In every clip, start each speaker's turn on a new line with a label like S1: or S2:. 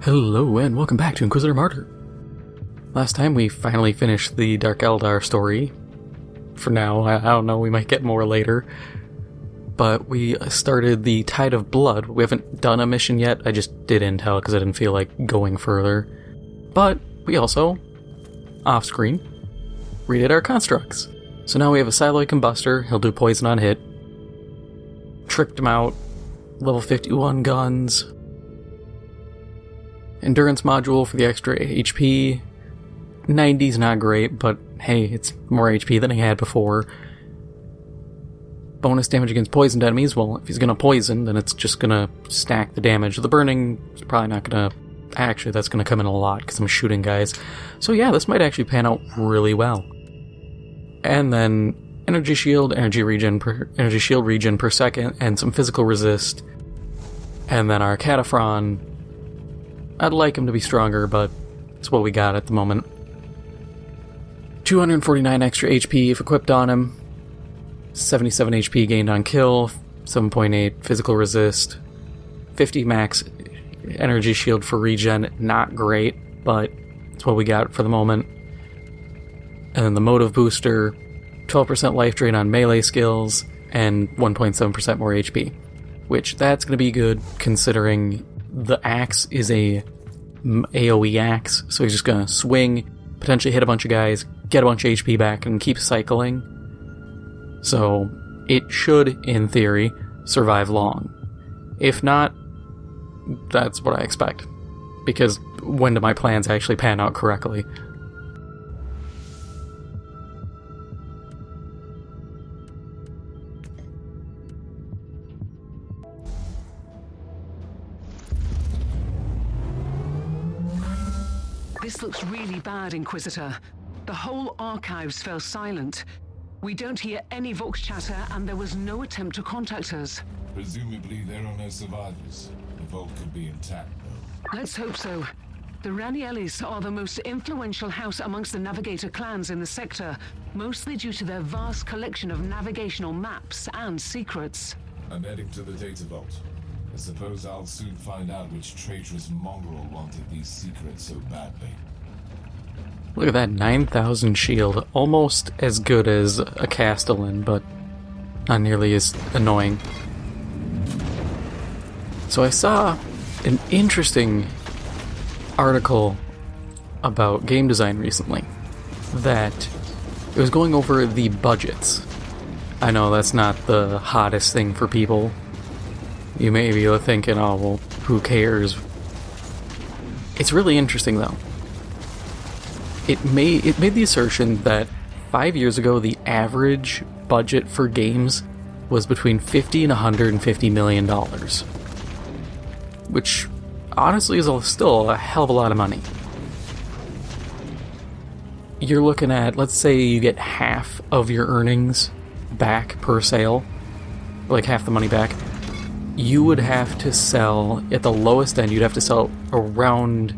S1: Hello and welcome back to Inquisitor Martyr. Last time we finally finished the Dark Eldar story. For now, I don't know, we might get more later. But we started the Tide of Blood. We haven't done a mission yet, I just did intel because I didn't feel like going further. But we also, off-screen, redid our constructs. So now we have a Siloy Combustor, he'll do poison on hit. Tricked him out, level 51 guns. Endurance module for the extra HP. 90's not great, but hey, it's more HP than he had before. Bonus damage against poisoned enemies. Well, if he's gonna poison, then it's just gonna stack the damage. The burning is probably not gonna... Actually, that's gonna come in a lot, because I'm shooting guys. So yeah, this might actually pan out really well. And then energy shield, energy shield regen per second, and some physical resist. And then our Cataphron... I'd like him to be stronger, but it's what we got at the moment. 249 extra HP if equipped on him. 77 HP gained on kill. 7.8 physical resist. 50 max energy shield for regen. Not great, but it's what we got for the moment. And then the motive booster. 12% life drain on melee skills. And 1.7% more HP. Which, that's going to be good, considering... The axe is a AoE axe, so he's just gonna swing, potentially hit a bunch of guys, get a bunch of HP back, and keep cycling. So, it should, in theory, survive long. If not, that's what I expect. Because when do my plans actually pan out correctly?
S2: This looks really bad, Inquisitor. The whole archives fell silent. We don't hear any Vox chatter, and there was no attempt to contact us.
S3: Presumably there are no survivors. The vault could be intact, though.
S2: Let's hope so. The Raniellis are the most influential house amongst the Navigator clans in the sector, mostly due to their vast collection of navigational maps and secrets.
S3: I'm heading to the data vault. I suppose I'll soon find out which traitorous mongrel wanted these secrets so badly.
S1: Look at that 9,000 shield. Almost as good as a Castellan, but not nearly as annoying. So I saw an interesting article about game design recently that it was going over the budgets. I know that's not the hottest thing for people. You may be thinking, oh, well, who cares? It's really interesting, though. It made the assertion that 5 years ago, the average budget for games was between $50 and $150 million. Which, honestly, is still a hell of a lot of money. You're looking at, let's say you get half of your earnings back per sale. Like half the money back. You would have to sell, at the lowest end, you'd have to sell around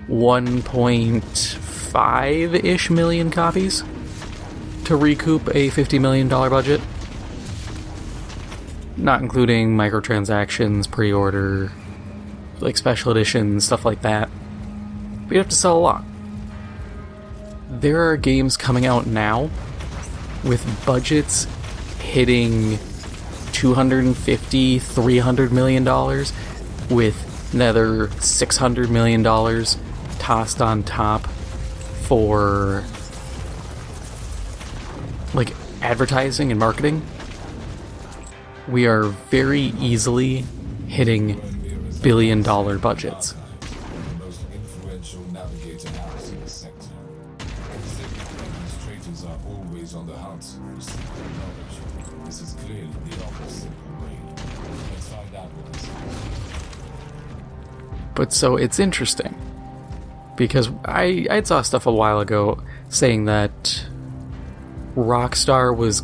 S1: 1.5-ish million copies to recoup a $50 million budget. Not including microtransactions, pre-order, like special editions, stuff like that. But you'd have to sell a lot. There are games coming out now with budgets hitting $250, $300 million, with another $600 million tossed on top for like advertising and marketing. We are very easily hitting billion-dollar budgets.
S3: The most influential navigator house in the sector. Considering these traitors are always on the hunt for secret knowledge, this is clearly beyond a simple raid. Let's find out what this is.
S1: But so it's interesting because I saw stuff a while ago saying that Rockstar was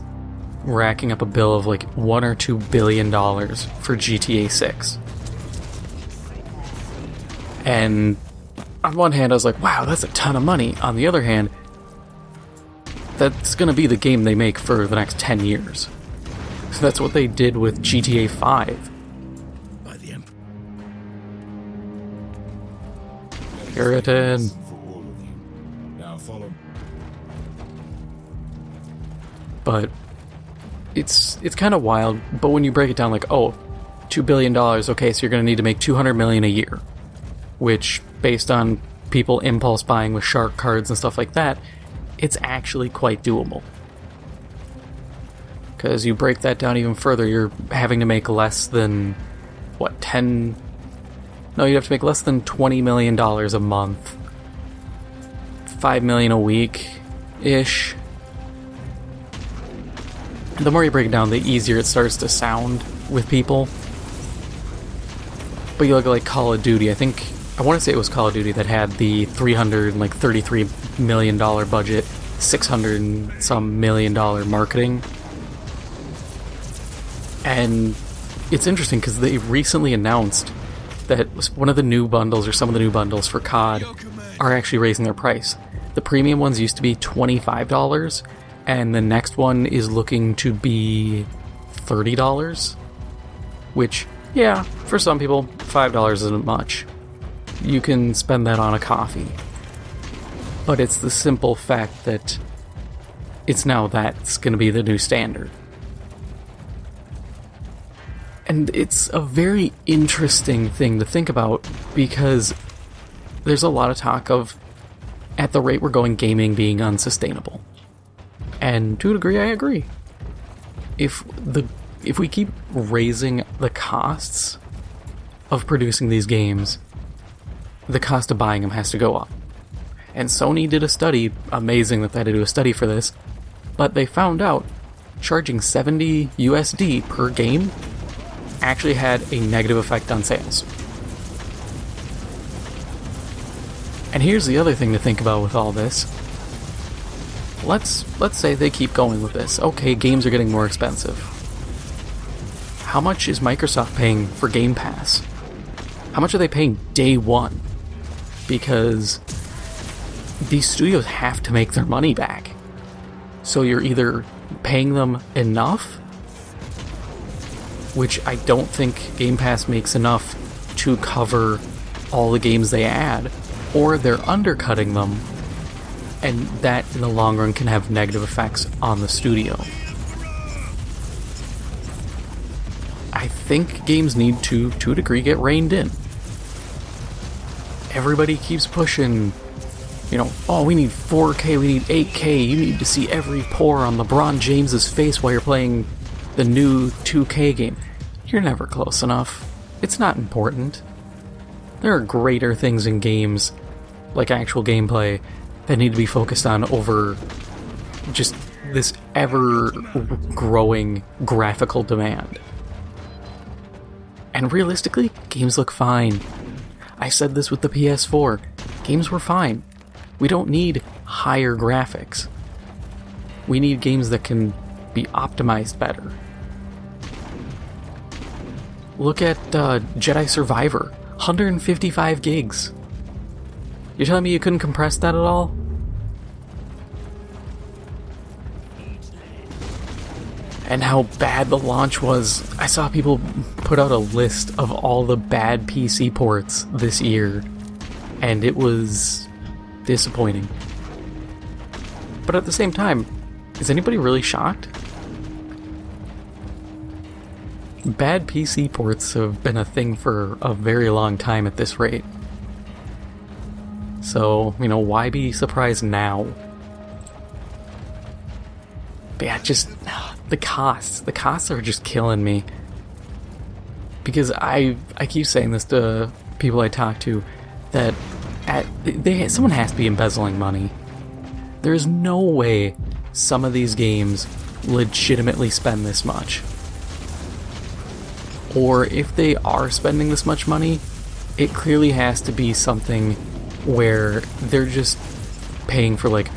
S1: racking up a bill of like $1 or $2 billion for GTA 6. And on one hand I was like, wow, that's a ton of money. On the other hand, that's going to be the game they make for the next 10 years. So that's what they did with GTA 5.
S4: By the Emperor.
S1: Puritan.
S3: Lesson for all of you. Now follow.
S1: But it's kind of wild. But when you break it down, like, oh, $2 billion, okay, so you're going to need to make $200 million a year, which, based on people impulse buying with shark cards and stuff like that, it's actually quite doable. Because you break that down even further, you're having to make less than, what, you'd have to make less than $20 million a month. $5 million a week-ish. The more you break it down, the easier it starts to sound with people. But you look at, like, Call of Duty, I want to say it was Call of Duty that had the $333 million budget, $600 and some million marketing. And it's interesting because they recently announced that one of the new bundles, or some of the new bundles for COD, are actually raising their price. The premium ones used to be $25, and the next one is looking to be $30, which, yeah, for some people, $5 isn't much. You can spend that on a coffee. But it's the simple fact that it's now that's going to be the new standard. And it's a very interesting thing to think about, because there's a lot of talk of, at the rate we're going, gaming being unsustainable. And to a degree, I agree. If we keep raising the costs of producing these games, the cost of buying them has to go up. And Sony did a study, amazing that they had to do a study for this, but they found out charging $70 USD per game actually had a negative effect on sales. And here's the other thing to think about with all this. Let's say they keep going with this. Okay, games are getting more expensive. How much is Microsoft paying for Game Pass? How much are they paying day one? Because these studios have to make their money back. So you're either paying them enough, which I don't think Game Pass makes enough to cover all the games they add, or they're undercutting them, and that in the long run can have negative effects on the studio. I think games need to a degree, get reined in. Everybody keeps pushing, oh, we need 4K, we need 8K, you need to see every pore on LeBron James's face while you're playing the new 2K game. You're never close enough. It's not important. There are greater things in games, like actual gameplay, that need to be focused on over just this ever-growing graphical demand. And realistically, games look fine. I said this with the PS4. Games were fine. We don't need higher graphics. We need games that can be optimized better. Look at Jedi Survivor. 155 gigs. You're telling me you couldn't compress that at all? And how bad the launch was. I saw people put out a list of all the bad PC ports this year, and it was disappointing. But at the same time, is anybody really shocked? Bad PC ports have been a thing for a very long time at this rate. So, why be surprised now? But yeah, just the costs. The costs are just killing me. Because I keep saying this to people I talk to, that someone has to be embezzling money. There's no way some of these games legitimately spend this much. Or if they are spending this much money, it clearly has to be something where they're just paying for, like,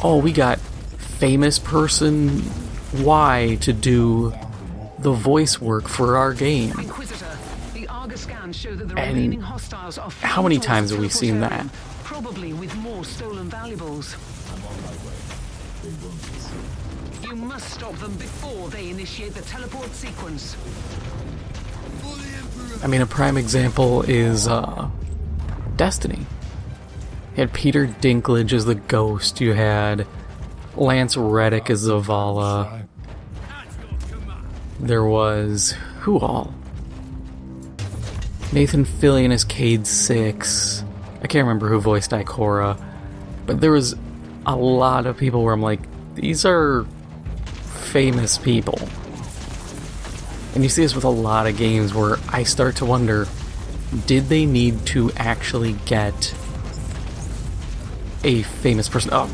S1: oh, we got famous person Y to do the voice work for our game.
S2: Inquisitor, the Argus scans show that the
S1: And
S2: remaining hostiles are
S1: how many times have we seen that?
S2: Probably with more stolen valuables.
S3: I'm on my way. They won't succeed.
S2: You must stop them before they initiate the teleport sequence.
S1: I mean, a prime example is Destiny. You had Peter Dinklage as the Ghost. You had Lance Reddick as Zavala. There was... who all? Nathan Fillion as Cade Six. I can't remember who voiced Ikora. But there was a lot of people where I'm like, these are famous people. And you see this with a lot of games where I start to wonder, did they need to actually get a famous person? Oh,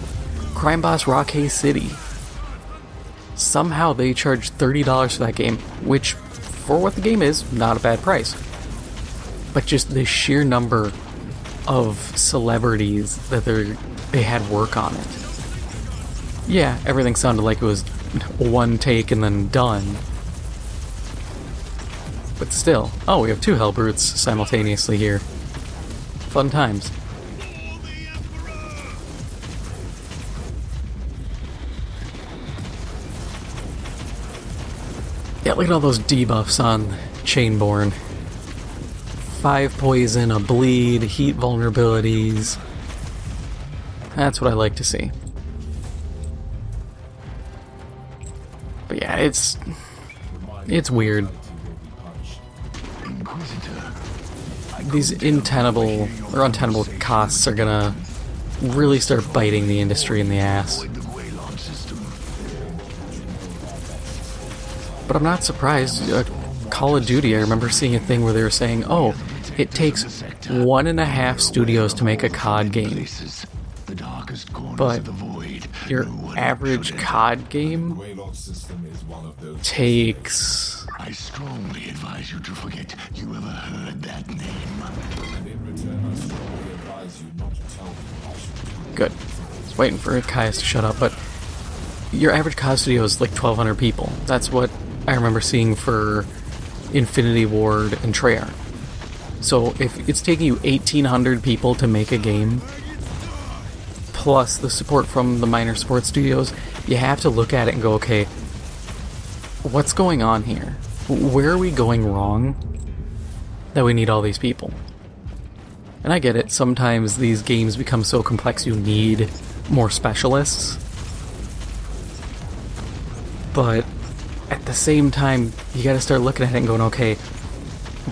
S1: Crime Boss Rockay City. Somehow they charged $30 for that game, which, for what the game is, not a bad price. But just the sheer number of celebrities that they had work on it. Yeah, everything sounded like it was one take and then done. But still. Oh, we have two Hellbrutes simultaneously here. Fun times. Yeah, look at all those debuffs on Chainborn. 5 poison, a bleed, heat vulnerabilities. That's what I like to see. But yeah, it's weird. These untenable costs are gonna really start biting the industry in the ass. But I'm not surprised. Call of Duty, I remember seeing a thing where they were saying, oh, it takes 1.5 studios to make a COD game. But your average COD game takes...
S4: I strongly advise you to forget you ever heard that name.
S1: Good. I was waiting for Caius to shut up, but your average COD studio is like 1,200 people. That's what I remember seeing for Infinity Ward and Treyarch. So if it's taking you 1,800 people to make a game, plus the support from the minor support studios, you have to look at it and go, okay, what's going on here? Where are we going wrong that we need all these people? And I get it, sometimes these games become so complex you need more specialists. But at the same time, you gotta start looking at it and going, okay,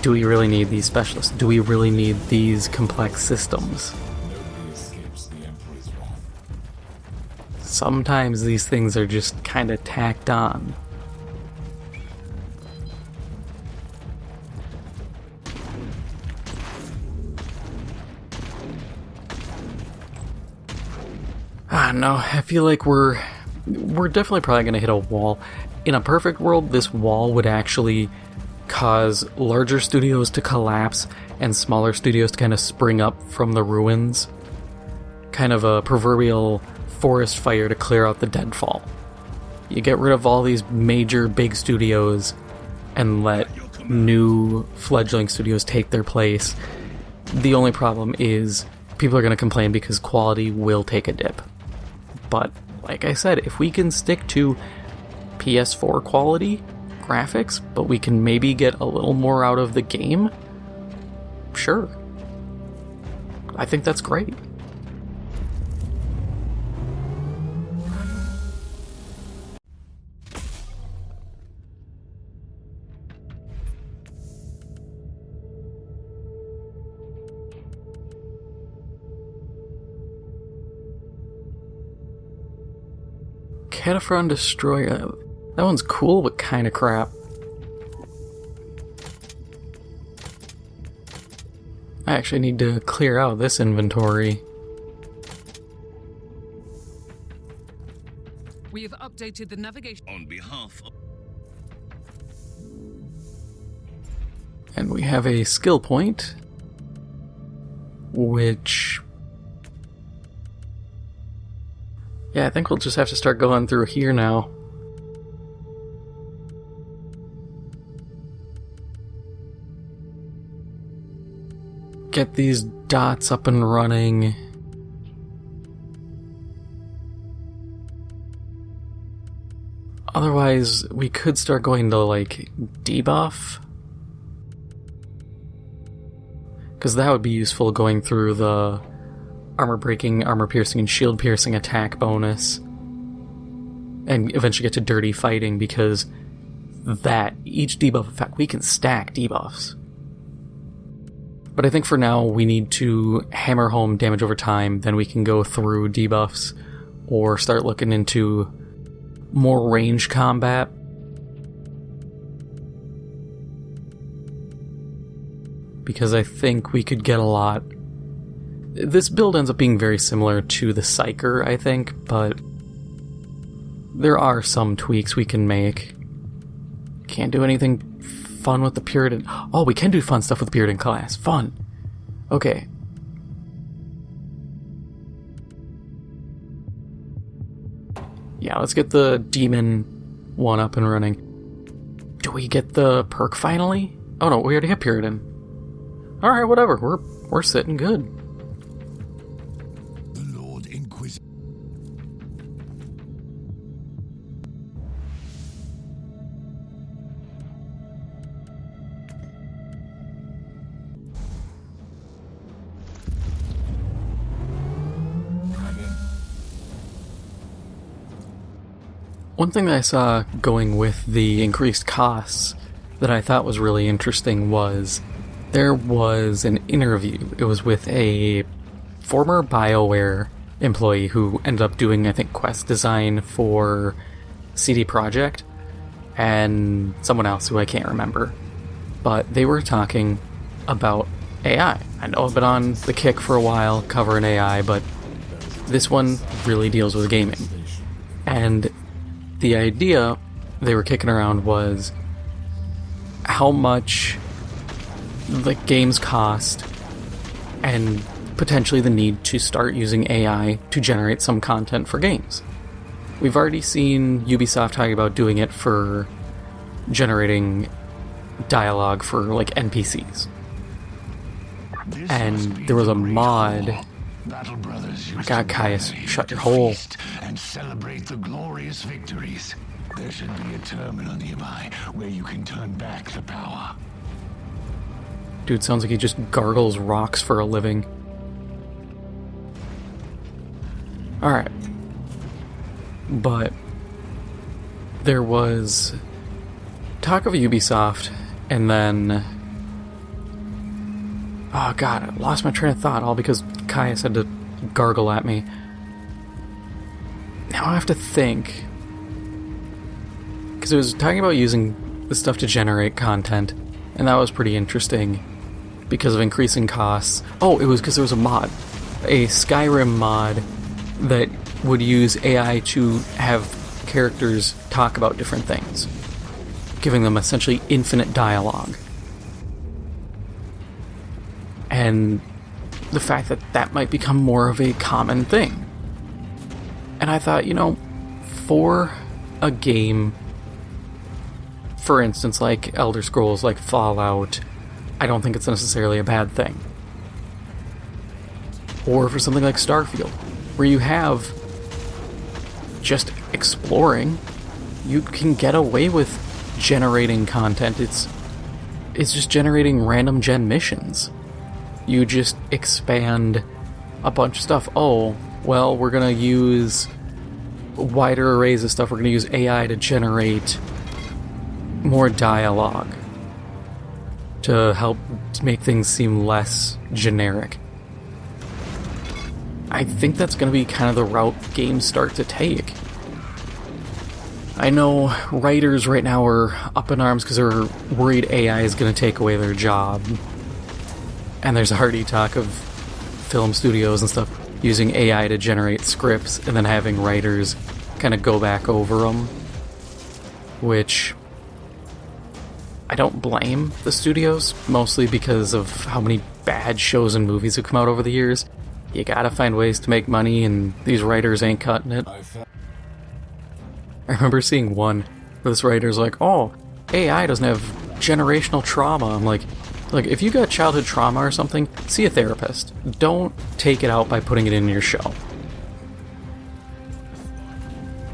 S1: do we really need these specialists? Do we really need these complex systems? Sometimes these things are just kinda tacked on. No, I feel like we're definitely probably going to hit a wall. In a perfect world, this wall would actually cause larger studios to collapse and smaller studios to kind of spring up from the ruins. Kind of a proverbial forest fire to clear out the deadfall. You get rid of all these major big studios and let new fledgling studios take their place. The only problem is people are going to complain because quality will take a dip. But, like I said, if we can stick to PS4 quality graphics, but we can maybe get a little more out of the game, sure. I think that's great. Cataphren Destroyer. That one's cool, but kinda crap. I actually need to clear out this inventory.
S2: We have updated the navigation
S4: On behalf of...
S1: And we have a skill point, which... yeah, I think we'll just have to start going through here now. Get these dots up and running. Otherwise, we could start going to, like, debuff. Because that would be useful going through the armor breaking, armor piercing, and shield piercing attack bonus. And eventually get to dirty fighting, because each debuff effect, we can stack debuffs. But I think for now, we need to hammer home damage over time, then we can go through debuffs, or start looking into more range combat. Because I think we could get a lot. This build ends up being very similar to the Psyker, I think, but there are some tweaks we can make. Can't do anything fun with the Puritan. Oh, we can do fun stuff with the Puritan class. Fun. Okay. Yeah, let's get the Demon one up and running. Do we get the perk finally? Oh no, we already have Puritan. Alright, whatever. We're sitting good.
S4: The Lord Inquisitor.
S1: One thing that I saw going with the increased costs that I thought was really interesting was there was an interview. It was with a former BioWare employee who ended up doing, I think, quest design for CD Projekt, and someone else who I can't remember. But they were talking about AI. I know I've been on the kick for a while covering AI, but this one really deals with gaming. And the idea they were kicking around was how much the games cost and potentially the need to start using AI to generate some content for games. We've already seen Ubisoft talking about doing it for generating dialogue for like NPCs. And there was a mod.
S4: Battle Brothers used
S1: My God,
S4: to
S1: Caius,
S4: gather
S1: shut
S4: to
S1: your hole.
S4: feast and celebrate the glorious victories. There should be a terminal nearby where you can turn back the power.
S1: Dude sounds like he just gargles rocks for a living. Alright. But there was talk of Ubisoft, and then oh god, I lost my train of thought, all because Caius had to gargle at me. Now I have to think. Because it was talking about using the stuff to generate content, and that was pretty interesting because of increasing costs. Oh, it was because there was a mod. A Skyrim mod that would use AI to have characters talk about different things, giving them essentially infinite dialogue. And the fact that that might become more of a common thing. And I thought, for a game, for instance, like Elder Scrolls, like Fallout, I don't think it's necessarily a bad thing. Or for something like Starfield, where you have just exploring, you can get away with generating content. It's just generating random gen missions. You just expand a bunch of stuff. Oh, well, we're going to use wider arrays of stuff. We're going to use AI to generate more dialogue to help make things seem less generic. I think that's going to be kind of the route games start to take. I know writers right now are up in arms because they're worried AI is going to take away their job. And there's already talk of film studios and stuff using AI to generate scripts and then having writers kind of go back over them. Which I don't blame the studios, mostly because of how many bad shows and movies have come out over the years. You gotta find ways to make money, and these writers ain't cutting it. I remember seeing one where this writer's like, oh, AI doesn't have generational trauma. I'm like, look, if you got childhood trauma or something, see a therapist. Don't take it out by putting it in your show.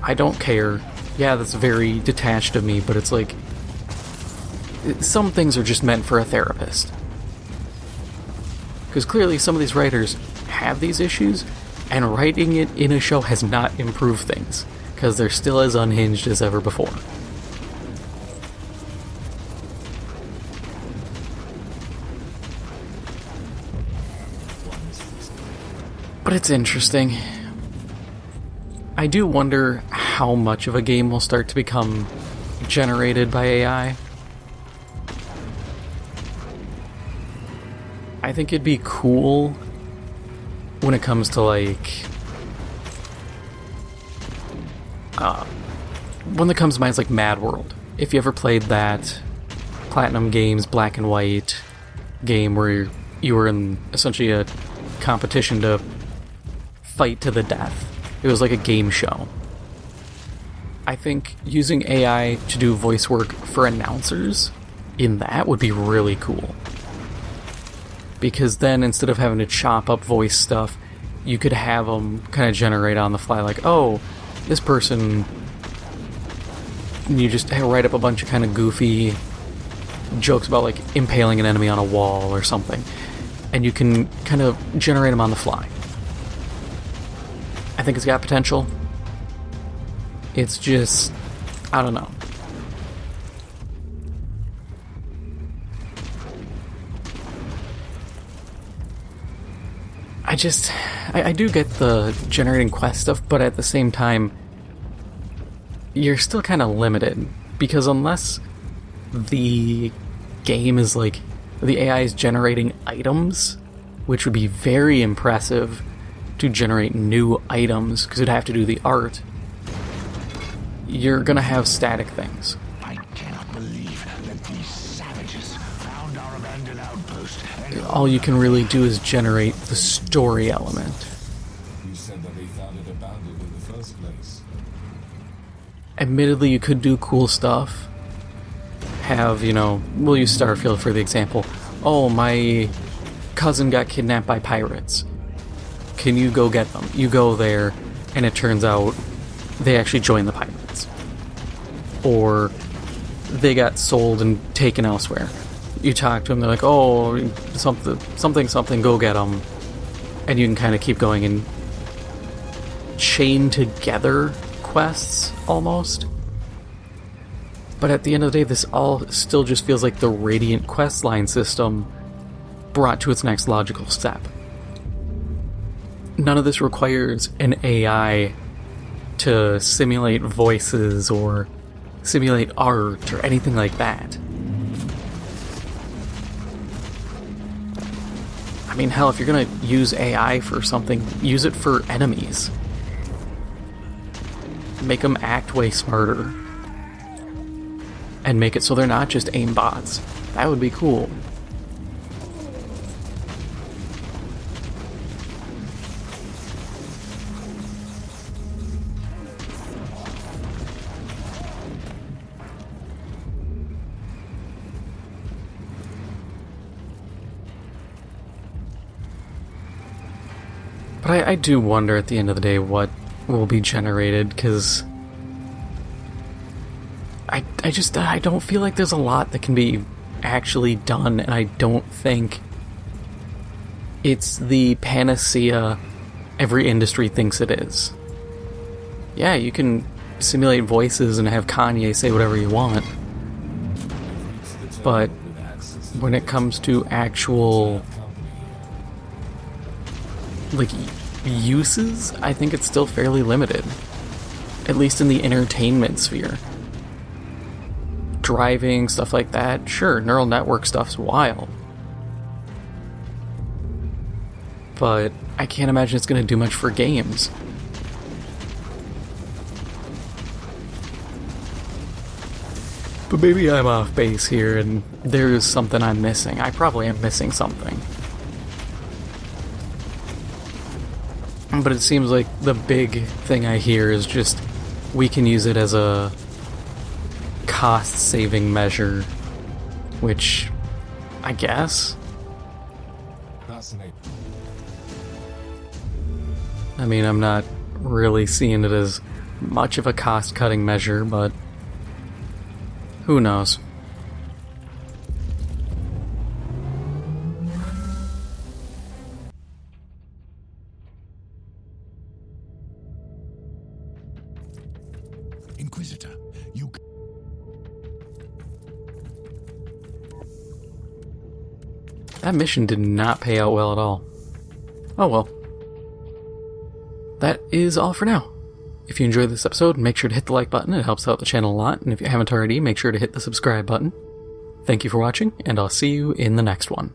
S1: I don't care. Yeah, that's very detached of me, but it's like, some things are just meant for a therapist. Because clearly some of these writers have these issues, and writing it in a show has not improved things, because they're still as unhinged as ever before. But it's interesting. I do wonder how much of a game will start to become generated by AI. I think it'd be cool when it comes to, like, one that comes to mind is like Mad World. If you ever played that Platinum Games Black and White game where you were in essentially a competition to fight to the death. It was like a game show. I think using AI to do voice work for announcers in that would be really cool. Because then instead of having to chop up voice stuff, you could have them kind of generate on the fly, like, oh, this person, and you just write up a bunch of kind of goofy jokes about, like, impaling an enemy on a wall or something, and you can kind of generate them on the fly. I think it's got potential. It's just, I don't know. I do get the generating quest stuff, but at the same time, you're still kind of limited, because unless the game is like, the AI is generating items, which would be very impressive to generate new items, because it'd have to do the art, you're gonna have static things.
S4: I cannot believe that these savages found our abandoned outpost.
S1: All you can really do is generate the story element.
S3: You said that they found it abandoned in the first place.
S1: Admittedly, you could do cool stuff. Have, you know, we'll use Starfield for the example. Oh, my cousin got kidnapped by pirates. Can you go get them? You go there, and it turns out they actually joined the pirates. Or they got sold and taken elsewhere. You talk to them, they're like, oh, something, go get them. And you can kind of keep going and chain together quests, almost. But at the end of the day, this all still just feels like the Radiant questline system brought to its next logical step. None of this requires an AI to simulate voices or simulate art or anything like that. I mean, hell, if you're gonna use AI for something, use it for enemies. Make them act way smarter. And make it so they're not just aimbots. That would be cool. But I do wonder at the end of the day what will be generated, because I don't feel like there's a lot that can be actually done, and I don't think it's the panacea every industry thinks it is. Yeah, you can simulate voices and have Kanye say whatever you want, but when it comes to actual, like, uses, I think it's still fairly limited. At least in the entertainment sphere. Driving, stuff like that, sure, neural network stuff's wild. But I can't imagine it's going to do much for games. But maybe I'm off base here and there's something I'm missing. I probably am missing something. But it seems like the big thing I hear is just we can use it as a cost-saving measure, which I guess.
S3: Fascinating.
S1: I mean, I'm not really seeing it as much of a cost-cutting measure, but who knows?
S4: Inquisitor. You...
S1: That mission did not pay out well at all. Oh well. That is all for now. If you enjoyed this episode, make sure to hit the like button. It helps out the channel a lot. And if you haven't already, make sure to hit the subscribe button. Thank you for watching, and I'll see you in the next one.